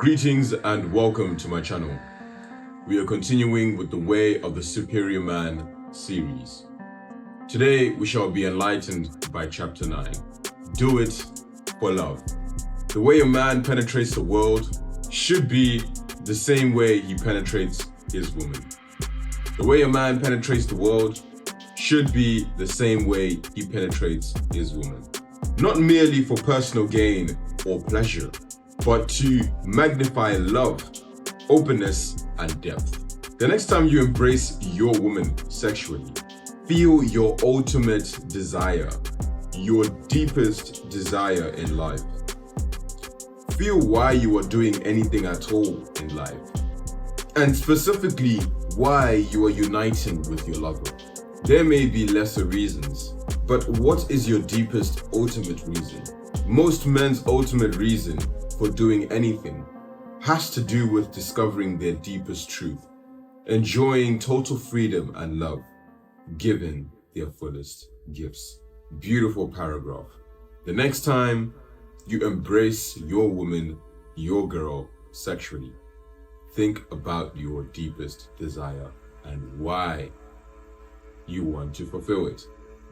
Greetings and welcome to my channel. We are continuing with the Way of the Superior Man series. Today we shall be enlightened by chapter 9. Do it for love. The way a man penetrates the world should be the same way he penetrates his woman. The way a man penetrates the world should be the same way he penetrates his woman. Not merely for personal gain or pleasure, but to magnify love, openness, and depth. The next time you embrace your woman sexually, feel your ultimate desire, your deepest desire in life. Feel why you are doing anything at all in life, and specifically why you are uniting with your lover. There may be lesser reasons, but what is your deepest ultimate reason? Most men's ultimate reason for doing anything has to do with discovering their deepest truth, enjoying total freedom and love, giving their fullest gifts. Beautiful paragraph. The next time you embrace your woman, your girl, sexually, think about your deepest desire and why you want to fulfill it,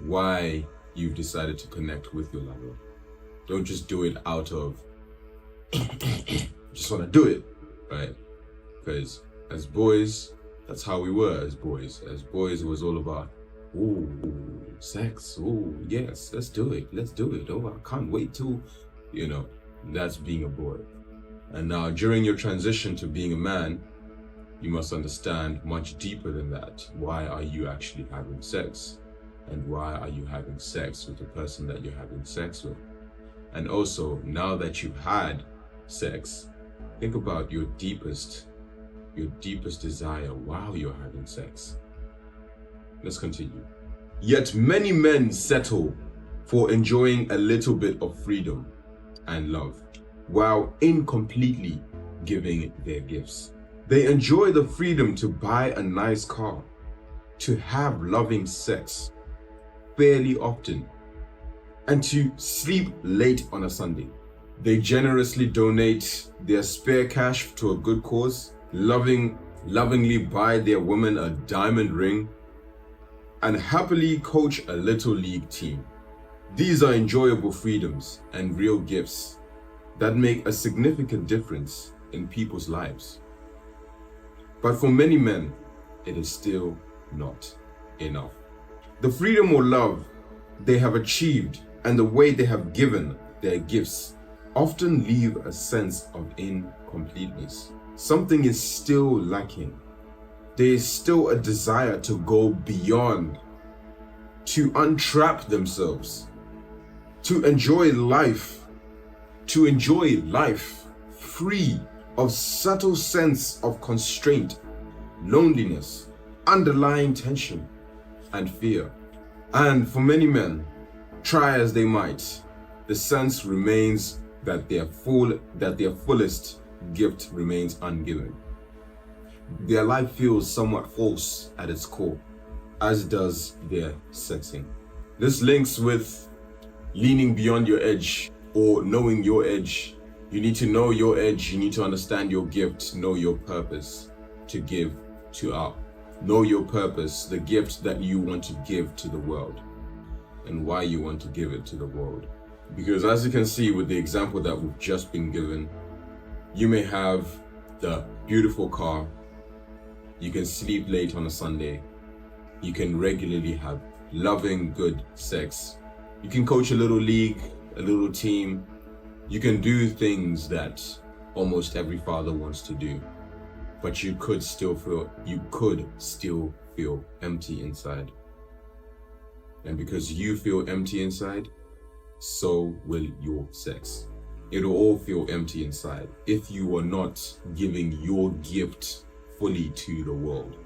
why you've decided to connect with your lover. Don't just do it out of just want to do it, right? Because as boys, that's how we were as boys. As boys, it was all about, ooh, sex, ooh, yes, let's do it, oh, I can't wait to, that's being a boy. And now during your transition to being a man, you must understand much deeper than that. Why are you actually having sex? And why are you having sex with the person that you're having sex with? And also, now that you've had sex, think about your deepest desire while you're having sex. Let's continue. Yet many men settle for enjoying a little bit of freedom and love while incompletely giving their gifts. They enjoy the freedom to buy a nice car, to have loving sex fairly often, and to sleep late on a Sunday. They generously donate their spare cash to a good cause, lovingly buy their woman a diamond ring, and happily coach a little league team. These are enjoyable freedoms and real gifts that make a significant difference in people's lives. But for many men, it is still not enough. The freedom or love they have achieved and the way they have given their gifts often leave a sense of incompleteness. Something is still lacking. There is still a desire to go beyond, to untrap themselves, to enjoy life free of subtle sense of constraint, loneliness, underlying tension, and fear. And for many men, try as they might, the sense remains that their fullest gift remains ungiven. Their life feels somewhat false at its core, as does their sexing. This links with leaning beyond your edge or knowing your edge. You need to know your edge, you need to understand your gift, know your purpose to give to out. Know your purpose, the gift that you want to give to the world, and why you want to give it to the world. Because as you can see with the example that we've just been given, you may have the beautiful car, you can sleep late on a Sunday, you can regularly have loving, good sex, you can coach a little league, a little team, you can do things that almost every father wants to do, but you could still feel empty inside. And because you feel empty inside, so will your sex. It'll all feel empty inside if you are not giving your gift fully to the world.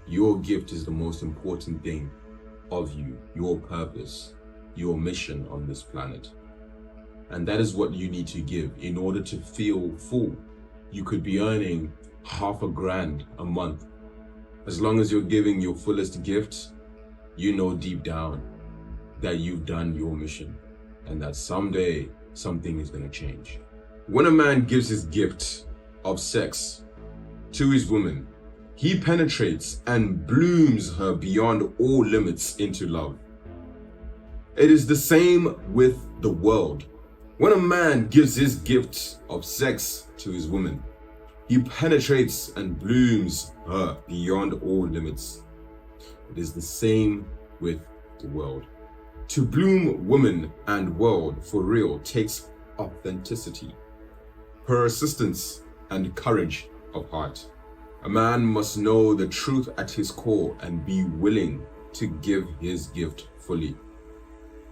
Your gift is the most important thing of you, your purpose, your mission on this planet. And that is what you need to give in order to feel full. You could be earning $500,000 a month. As long as you're giving your fullest gift, you know deep down that you've done your mission and that someday something is going to change. When a man gives his gift of sex to his woman, he penetrates and blooms her beyond all limits into love. It is the same with the world. When a man gives his gift of sex to his woman, he penetrates and blooms her beyond all limits. It is the same with the world. To bloom woman and world for real takes authenticity, persistence, and courage of heart. A man must know the truth at his core and be willing to give his gift fully.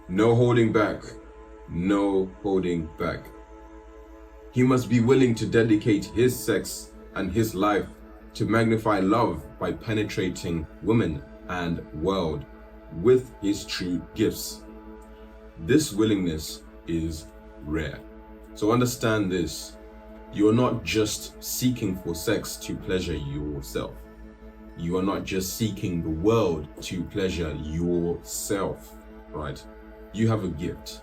No holding back. No holding back. He must be willing to dedicate his sex and his life to magnify love by penetrating women and world with his true gifts. This willingness is rare. So understand this. You are not just seeking for sex to pleasure yourself. You are not just seeking the world to pleasure yourself, right? You have a gift.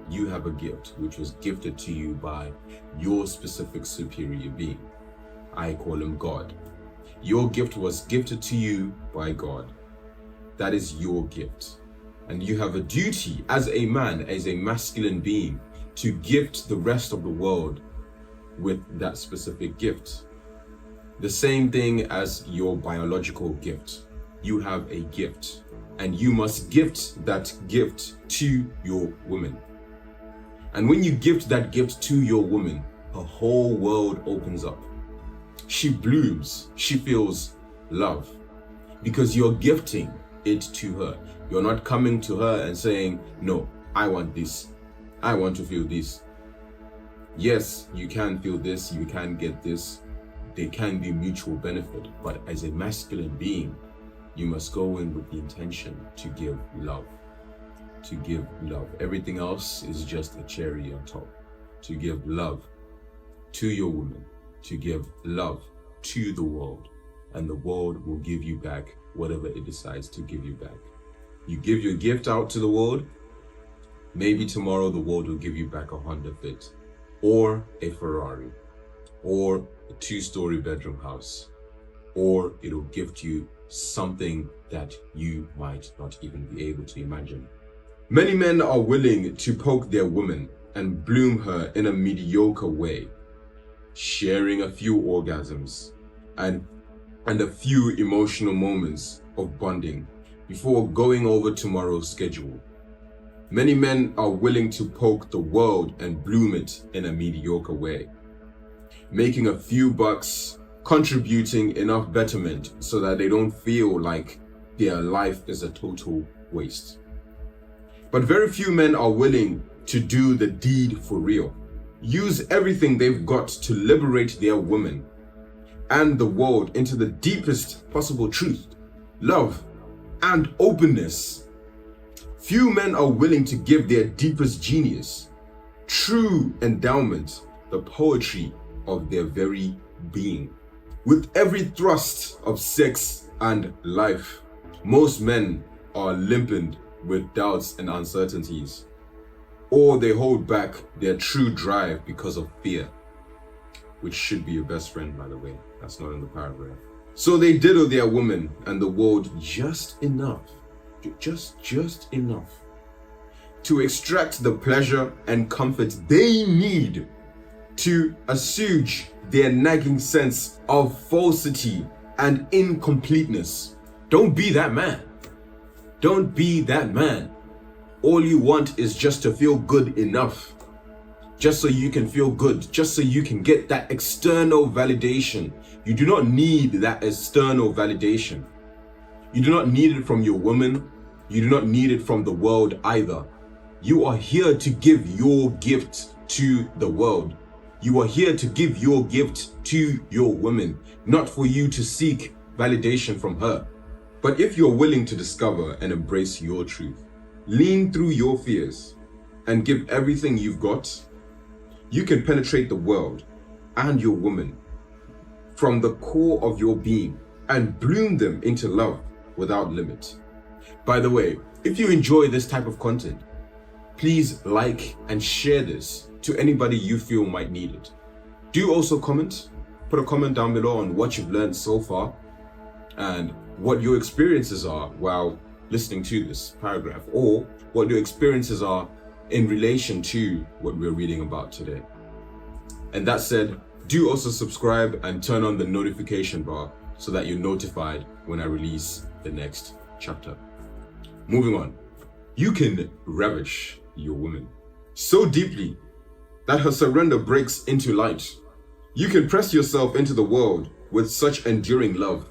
You have a gift which was gifted to you by your specific superior being. I call him God. Your gift was gifted to you by God. That is your gift. And you have a duty as a man, as a masculine being, to gift the rest of the world with that specific gift. The same thing as your biological gift. You have a gift, and you must gift that gift to your woman. And when you gift that gift to your woman, her whole world opens up. She blooms, she feels love, because you're gifting it to her. You're not coming to her and saying, no, I want this. I want to feel this. Yes, you can feel this, you can get this. There can be mutual benefit, but as a masculine being, you must go in with the intention to give love. To give love. Everything else is just a cherry on top. To give love to your woman, to give love to the world, and the world will give you back whatever it decides to give you back. You give your gift out to the world, maybe tomorrow the world will give you back a Honda Fit, or a Ferrari, or a 2-story bedroom house, or it'll gift you something that you might not even be able to imagine. Many men are willing to poke their woman and bloom her in a mediocre way, sharing a few orgasms and a few emotional moments of bonding before going over tomorrow's schedule. Many men are willing to poke the world and bloom it in a mediocre way, making a few bucks, contributing enough betterment so that they don't feel like their life is a total waste. But very few men are willing to do the deed for real. Use everything they've got to liberate their woman and the world into the deepest possible truth, love, and openness. Few men are willing to give their deepest genius, true endowment, the poetry of their very being. With every thrust of sex and life, most men are limping with doubts and uncertainties, or they hold back their true drive because of fear, which should be your best friend, by the way. That's not in the paragraph. So they diddle their woman and the world just enough, just enough to extract the pleasure and comfort they need to assuage their nagging sense of falsity and incompleteness. Don't be that man. Don't be that man. All you want is just to feel good enough. Just so you can feel good. Just so you can get that external validation. You do not need that external validation. You do not need it from your woman. You do not need it from the world either. You are here to give your gift to the world. You are here to give your gift to your woman, not for you to seek validation from her. But if you're willing to discover and embrace your truth, lean through your fears, and give everything you've got, you can penetrate the world and your woman from the core of your being and bloom them into love without limit. By the way, if you enjoy this type of content, please like and share this to anybody you feel might need it. Do also comment. Put a comment down below on what you've learned so far and what your experiences are while listening to this paragraph, or what your experiences are in relation to what we're reading about today. And that said, do also subscribe and turn on the notification bar so that you're notified when I release the next chapter. Moving on. You can ravish your woman so deeply that her surrender breaks into light. You can press yourself into the world with such enduring love,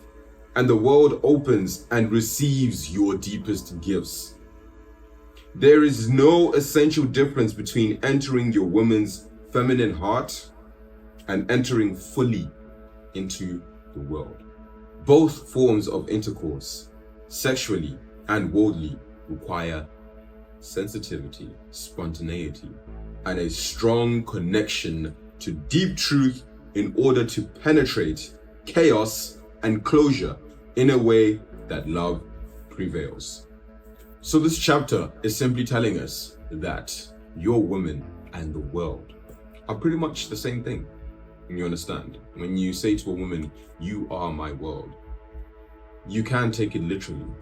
and the world opens and receives your deepest gifts. There is no essential difference between entering your woman's feminine heart and entering fully into the world. Both forms of intercourse, sexually and worldly, require sensitivity, spontaneity, and a strong connection to deep truth in order to penetrate chaos and closure in a way that love prevails. So this chapter is simply telling us that your woman and the world are pretty much the same thing. You understand? When you say to a woman, "You are my world," you can take it literally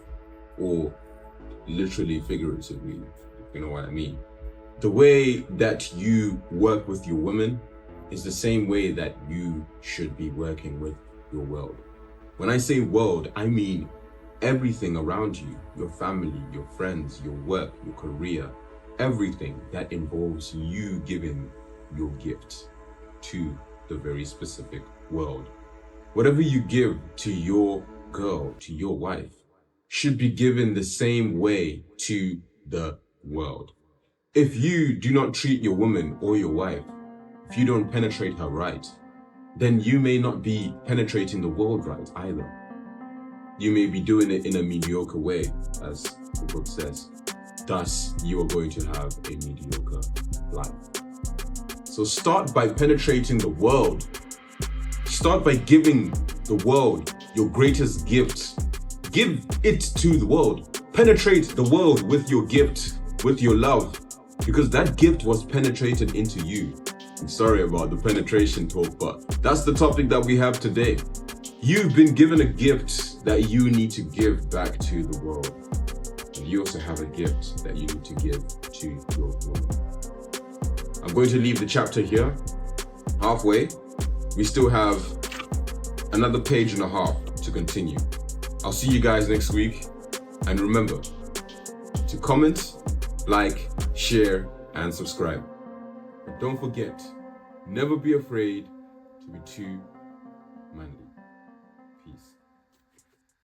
or literally figuratively, if you know what I mean. The way that you work with your woman is the same way that you should be working with your world. When I say world, I mean everything around you, your family, your friends, your work, your career, everything that involves you giving your gift to the very specific world. Whatever you give to your girl, to your wife, should be given the same way to the world. If you do not treat your woman or your wife, if you don't penetrate her right, then you may not be penetrating the world right either. You may be doing it in a mediocre way, as the book says. Thus, you are going to have a mediocre life. So start by penetrating the world. Start by giving the world your greatest gift. Give it to the world. Penetrate the world with your gift, with your love, because that gift was penetrated into you. I'm sorry about the penetration talk, but that's the topic that we have today. You've been given a gift that you need to give back to the world. And you also have a gift that you need to give to your woman. I'm going to leave the chapter here, halfway. We still have another page and a half to continue. I'll see you guys next week. And remember to comment, like, share, and subscribe. But don't forget, never be afraid to be too manly.